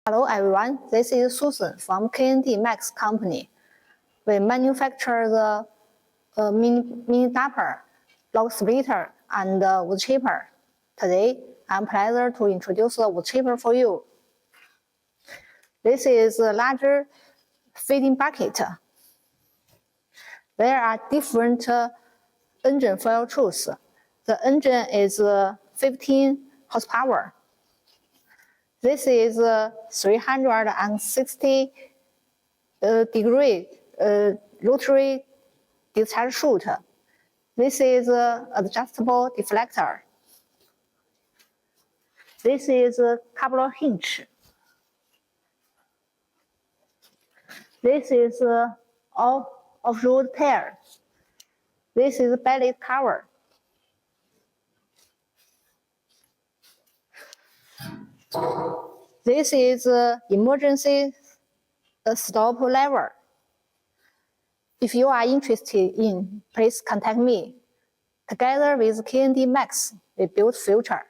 Hello everyone, this is Susan from KNDMAX company. We manufacture the mini dumper, log splitter, and woodchipper. Today, I'm pleased to introduce the woodchipper for you. This is a larger feeding bucket. There are different engine fuel choice. The engine is 15 horsepower. This is 360 degree rotary discharge chute. This is adjustable deflector. This is a couple hinge. This is off-road tire. This is belly cover. This is emergency stop lever. If you are interested in, please contact me. Together with KNDMAX, we build future.